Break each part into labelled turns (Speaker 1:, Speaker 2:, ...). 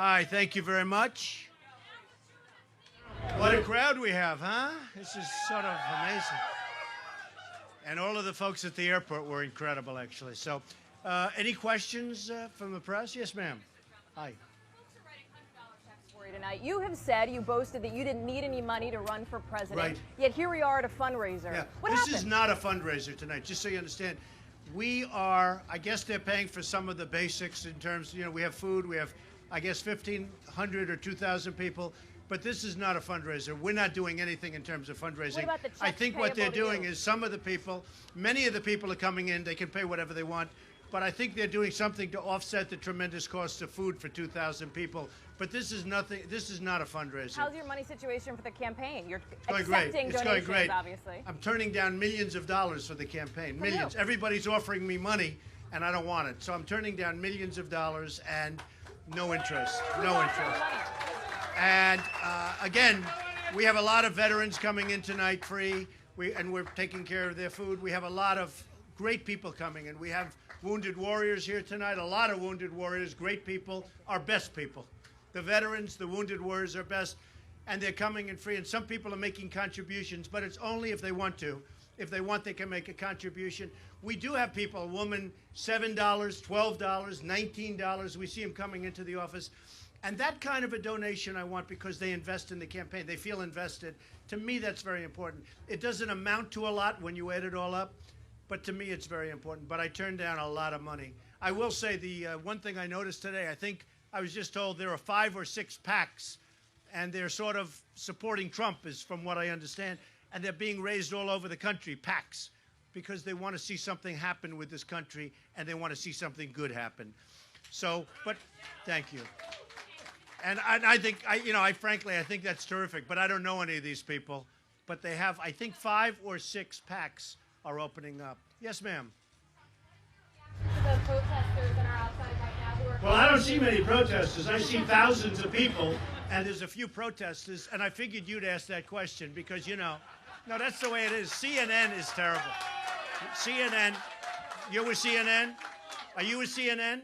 Speaker 1: Hi, thank you very much. What a crowd we have, huh? This is sort of amazing. And all of the folks at the airport were incredible, actually. So, any questions from the press? Yes, ma'am. Hi.
Speaker 2: For you tonight. You have said, you boasted that you didn't need any money to run for president.
Speaker 1: Right.
Speaker 2: Yet here we are at a fundraiser.
Speaker 1: Yeah.
Speaker 2: What
Speaker 1: This
Speaker 2: happened?
Speaker 1: is not a fundraiser tonight, just so you understand. We are, I guess they're paying for some of the basics in terms, we have food, we have, I guess, 1,500 or 2,000 people. But this is not a fundraiser. We're not doing anything in terms of fundraising.
Speaker 2: What about the checks
Speaker 1: I think what they're
Speaker 2: payable to
Speaker 1: doing
Speaker 2: you?
Speaker 1: is some of the people, many of the people are coming in, they can pay whatever they want. But I think they're doing something to offset the tremendous cost of food for 2,000 people. But this is nothing. This is not a fundraiser.
Speaker 2: How's your money situation for the campaign? You're
Speaker 1: Going great.
Speaker 2: accepting
Speaker 1: It's
Speaker 2: donations,
Speaker 1: going great.
Speaker 2: obviously.
Speaker 1: I'm turning down millions of dollars for the campaign.
Speaker 2: From
Speaker 1: Millions.
Speaker 2: who?
Speaker 1: Everybody's offering me money, and I don't want it. So I'm turning down millions of dollars and no interest. No interest. And again, we have a lot of veterans coming in tonight free, and we're taking care of their food. We have a lot of great people coming in. We have wounded warriors here tonight, a lot of wounded warriors, great people, our best people. The veterans, the wounded warriors are best, and they're coming in free. And some people are making contributions, but it's only if they want to. If they want, they can make a contribution. We do have people, a woman, $7, $12, $19. We see them coming into the office. And that kind of a donation I want because they invest in the campaign. They feel invested. To me, that's very important. It doesn't amount to a lot when you add it all up, but to me, it's very important. But I turned down a lot of money. I will say the one thing I noticed today, I think I was just told there are 5 or 6 PACs, and they're sort of supporting Trump, is from what I understand, and they're being raised all over the country, PACs, because they want to see something happen with this country, and they want to see something good happen. So, but thank you. And I think, frankly, I think that's terrific. But I don't know any of these people. But they have, I think, 5 or 6 PACs are opening up. Yes, ma'am.
Speaker 3: The protesters that are outside right now who are...
Speaker 1: Well, I don't see many protesters. I see thousands of people, and there's a few protesters. And I figured you'd ask that question because, no, that's the way it is. CNN is terrible. CNN, you're with CNN? Are you with CNN?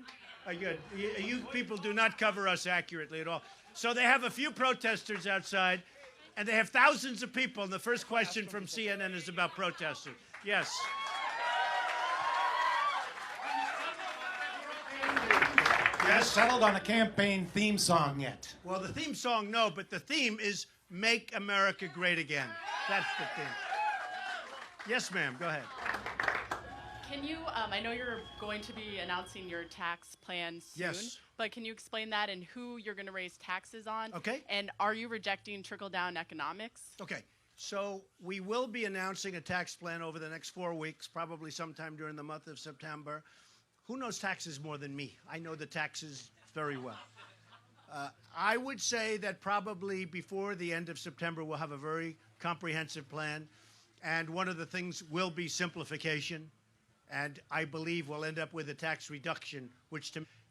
Speaker 1: Good. You people do not cover us accurately at all. So they have a few protesters outside, and they have thousands of people. And the first question from CNN is about protesters. Yes. Yes.
Speaker 4: Settled on a campaign theme song yet?
Speaker 1: Well, the theme song, no, but the theme is Make America Great Again. That's the theme. Yes, ma'am. Go ahead.
Speaker 5: Can you, I know you're going to be announcing your tax plan soon,
Speaker 1: Yes.
Speaker 5: but can you explain that and who you're going to raise taxes on?
Speaker 1: Okay.
Speaker 5: And are you rejecting trickle-down economics?
Speaker 1: Okay. So we will be announcing a tax plan over the next 4 weeks, probably sometime during the month of September. Who knows taxes more than me? I know the taxes very well. I would say that probably before the end of September, we'll have a very comprehensive plan. And one of the things will be simplification. And I believe we'll end up with a tax reduction,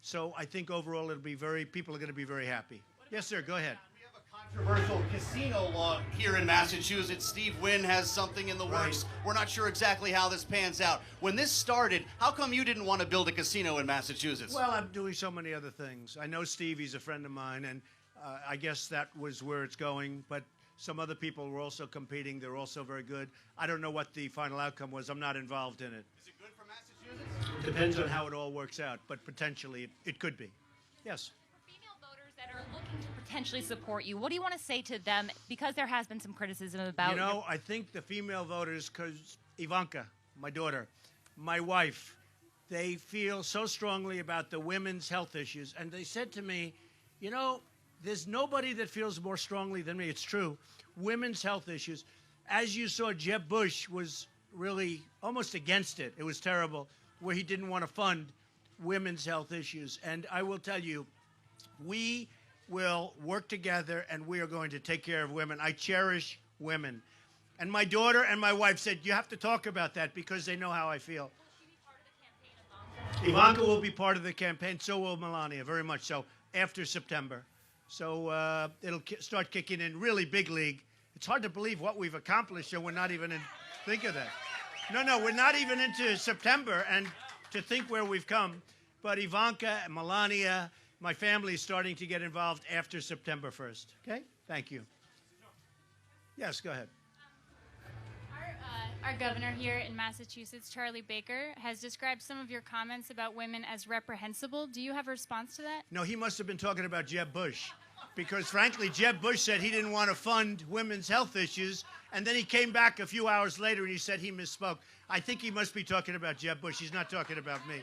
Speaker 1: so I think overall people are going to be very happy. Yes, sir, go ahead.
Speaker 6: We have a controversial casino law here in Massachusetts. Steve Wynn has something in the works. We're not sure exactly how this pans out. When this started, how come you didn't want to build a casino in Massachusetts?
Speaker 1: Well, I'm doing so many other things. I know Steve, he's a friend of mine, and I guess that was where it's going, but some other people were also competing. They're also very good. I don't know what the final outcome was. I'm not involved in it.
Speaker 6: Is it good for Massachusetts?
Speaker 1: Depends on how it all works out, but potentially it could be. Yes.
Speaker 3: For female voters that are looking to potentially support you, what do you want to say to them? Because there has been some criticism about...
Speaker 1: I think the female voters, because Ivanka, my daughter, my wife, they feel so strongly about the women's health issues. And they said to me, there's nobody that feels more strongly than me. It's true. Women's health issues. As you saw, Jeb Bush was really almost against it. It was terrible, where he didn't want to fund women's health issues. And I will tell you, we will work together, and we are going to take care of women. I cherish women. And my daughter and my wife said, you have to talk about that because they know how I feel. Ivanka will be part of the campaign. So will Melania, very much so, after September. So it'll start kicking in really big league. It's hard to believe what we've accomplished, and we're not even in. Think of that. No, we're not even into September, and to think where we've come. But Ivanka and Melania my family is starting to get involved after September 1st. Okay? Thank you. Yes, go ahead.
Speaker 7: Our governor here in Massachusetts, Charlie Baker, has described some of your comments about women as reprehensible. Do you have a response to that?
Speaker 1: No, he must have been talking about Jeb Bush. Because, frankly, Jeb Bush said he didn't want to fund women's health issues, and then he came back a few hours later and he said he misspoke. I think he must be talking about Jeb Bush. He's not talking about me.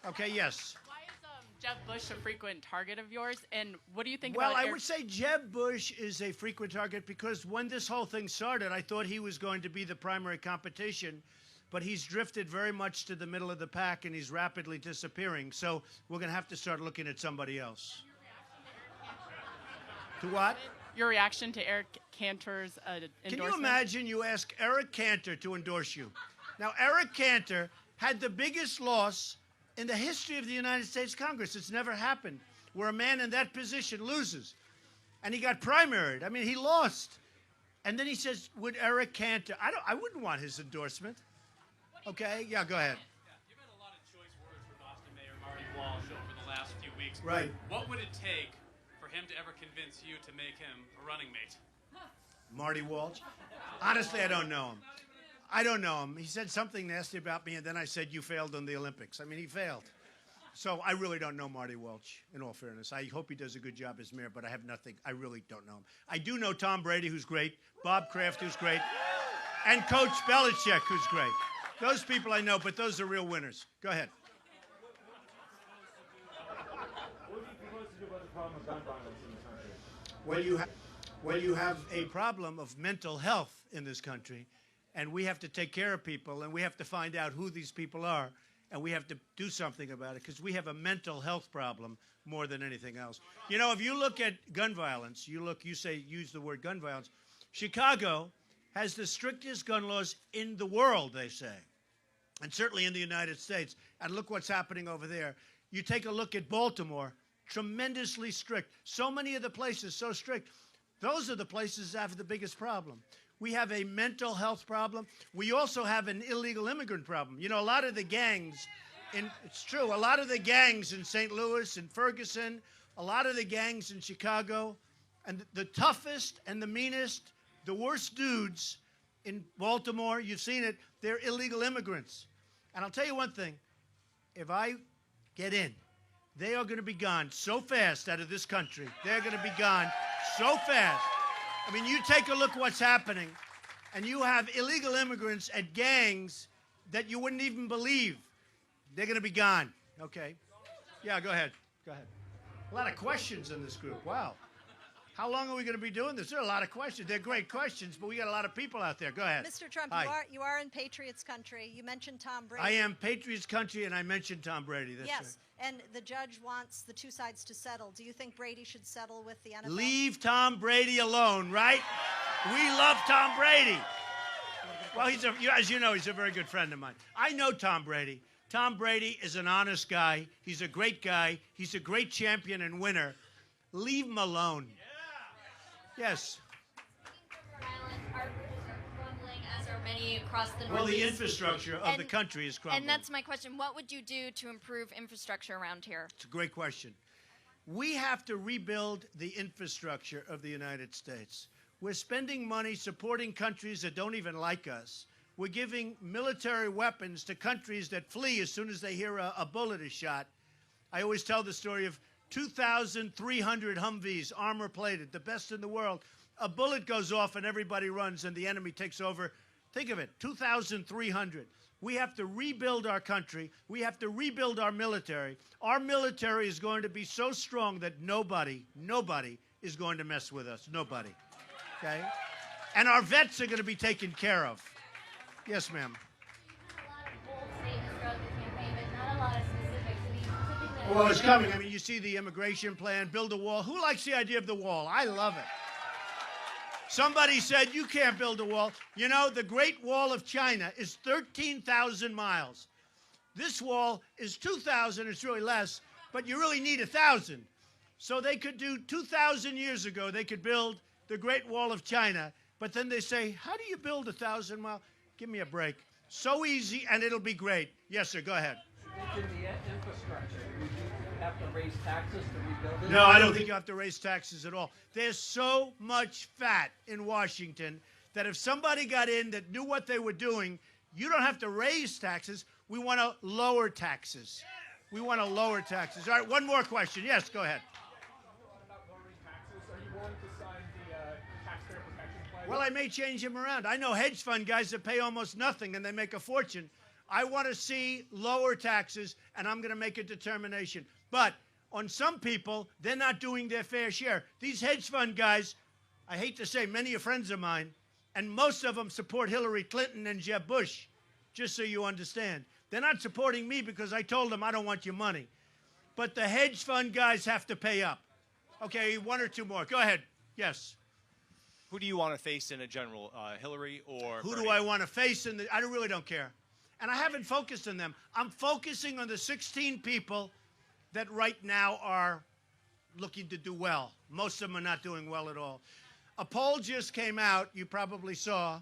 Speaker 1: Okay, yes.
Speaker 5: Why is Jeb Bush a frequent target of yours, and what do you think
Speaker 1: Well,
Speaker 5: about
Speaker 1: I would say Jeb Bush is a frequent target because when this whole thing started, I thought he was going to be the primary competition, but he's drifted very much to the middle of the pack, and he's rapidly disappearing. So we're going to have to start looking at somebody else. To what?
Speaker 5: your reaction to Eric Cantor's endorsement?
Speaker 1: Can you imagine you ask Eric Cantor to endorse you? Now, Eric Cantor had the biggest loss in the history of the United States Congress. It's never happened where a man in that position loses. And he got primaried. I mean, he lost. And then he says, would Eric Cantor, I wouldn't want his endorsement. Okay, yeah, go ahead.
Speaker 8: You've had a lot of choice words for Boston Mayor Marty Walsh over the last few weeks.
Speaker 1: Right.
Speaker 8: What would it take for him to ever convince you to make him a running mate?
Speaker 1: Marty Walsh? Honestly, I don't know him. I don't know him. He said something nasty about me, and then I said, you failed in the Olympics. I mean, he failed. So I really don't know Marty Welch, in all fairness. I hope he does a good job as mayor, but I have nothing. I really don't know him. I do know Tom Brady, who's great, Bob Kraft, who's great, and Coach Belichick, who's great. Those people I know, but those are real winners. Go ahead.
Speaker 9: What do you propose to do about the problem of gun violence in the country?
Speaker 1: Well, you have a problem of mental health in this country, and we have to take care of people, and we have to find out who these people are, and we have to do something about it because we have a mental health problem more than anything else. You know, if you look at gun violence, use the word gun violence. Chicago has the strictest gun laws in the world, they say, and certainly in the United States. And look what's happening over there. You take a look at Baltimore, tremendously strict. So many of the places so strict. Those are the places that have the biggest problem. We have a mental health problem. We also have an illegal immigrant problem. You know, a lot of the gangs, it's true, a lot of the gangs in St. Louis and Ferguson, a lot of the gangs in Chicago, and the toughest and the meanest, the worst dudes in Baltimore, you've seen it, they're illegal immigrants. And I'll tell you one thing, if I get in, they are going to be gone so fast out of this country. They're going to be gone so fast. I mean, you take a look what's happening, and you have illegal immigrants at gangs that you wouldn't even believe. They're going to be gone. Okay. Yeah, go ahead. Go ahead. A lot of questions in this group. Wow. How long are we going to be doing this? There are a lot of questions. They're great questions, but we got a lot of people out there. Go ahead.
Speaker 10: Mr. Trump,
Speaker 1: Hi.
Speaker 10: you are in Patriots country. You mentioned Tom Brady.
Speaker 1: I am Patriots country, and I mentioned Tom Brady. That's
Speaker 10: yes,
Speaker 1: right.
Speaker 10: and the judge wants the two sides to settle. Do you think Brady should settle with the NFL?
Speaker 1: Leave Tom Brady alone, right? We love Tom Brady. Well, as you know, he's a very good friend of mine. I know Tom Brady. Tom Brady is an honest guy. He's a great guy. He's a great champion and winner. Leave him alone. Yes.
Speaker 11: Our bridges are crumbling, as are many across the Northeast.
Speaker 1: Well, the infrastructure of the country is crumbling.
Speaker 11: And that's my question. What would you do to improve infrastructure around here?
Speaker 1: It's a great question. We have to rebuild the infrastructure of the United States. We're spending money supporting countries that don't even like us. We're giving military weapons to countries that flee as soon as they hear a bullet is shot. I always tell the story of 2,300 Humvees, armor-plated, the best in the world. A bullet goes off and everybody runs and the enemy takes over. Think of it, 2,300. We have to rebuild our country. We have to rebuild our military. Our military is going to be so strong that nobody is going to mess with us. Nobody. Okay? And our vets are going to be taken care of. Yes, ma'am.
Speaker 11: A lot of bold statements throughout the campaign, but not a lot of specifics. I mean, typically,
Speaker 1: Well, it's coming. I mean, you see the immigration plan, build a wall. Who likes the idea of the wall? I love it. Somebody said you can't build a wall. You know, the Great Wall of China is 13,000 miles. This wall is 2,000. It's really less, but you really need 1,000. So they could do 2,000 years ago, they could build the Great Wall of China. But then they say, how do you build 1,000 miles? Give me a break. So easy, and it'll be great. Yes, sir, go ahead.
Speaker 9: You mentioned the infrastructure.
Speaker 12: have to raise taxes to rebuild it?
Speaker 1: No, I don't think you have to raise taxes at all. There's so much fat in Washington that if somebody got in that knew what they were doing, you don't have to raise taxes. We want to lower taxes. We want to lower taxes. All right, one more question. Yes, go ahead. Well, I may change them around. I know hedge fund guys that pay almost nothing and they make a fortune. I want to see lower taxes, and I'm going to make a determination. But on some people, they're not doing their fair share. These hedge fund guys, I hate to say, many are friends of mine, and most of them support Hillary Clinton and Jeb Bush, just so you understand. They're not supporting me because I told them I don't want your money. But the hedge fund guys have to pay up. Okay, one or two more. Go ahead. Yes.
Speaker 13: Who do you want to face in a general, Hillary or
Speaker 1: Who
Speaker 13: Bernie?
Speaker 1: do I want to face in the... I really don't care. And I haven't focused on them. I'm focusing on the 16 people that right now are looking to do well. Most of them are not doing well at all. A poll just came out, you probably saw,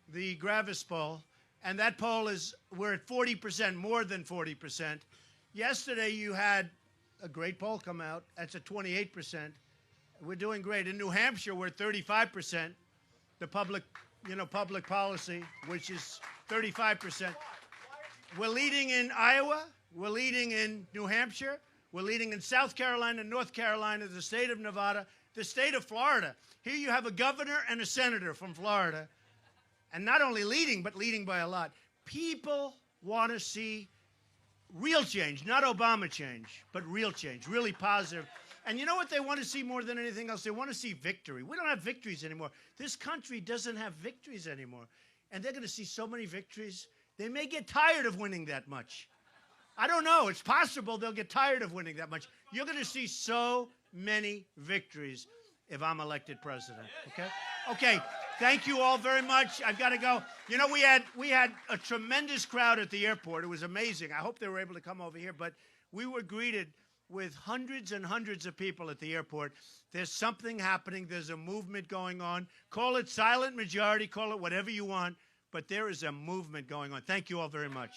Speaker 1: the Gravis poll, and that poll is, we're at 40%, more than 40%. Yesterday you had a great poll come out, that's at 28%. We're doing great. In New Hampshire, we're at 35%, the public policy, which is 35%. We're leading in Iowa, we're leading in New Hampshire, we're leading in South Carolina, North Carolina, the state of Nevada, the state of Florida. Here you have a governor and a senator from Florida, and not only leading, but leading by a lot. People want to see real change, not Obama change, but real change, really positive. And you know what they want to see more than anything else? They want to see victory. We don't have victories anymore. This country doesn't have victories anymore. And they're going to see so many victories, they may get tired of winning that much. I don't know. It's possible they'll get tired of winning that much. You're going to see so many victories if I'm elected president, okay? Okay, thank you all very much. I've got to go. You know, we had a tremendous crowd at the airport. It was amazing. I hope they were able to come over here, but we were greeted with hundreds and hundreds of people at the airport. There's something happening. There's a movement going on. Call it silent majority, call it whatever you want, but there is a movement going on. Thank you all very much.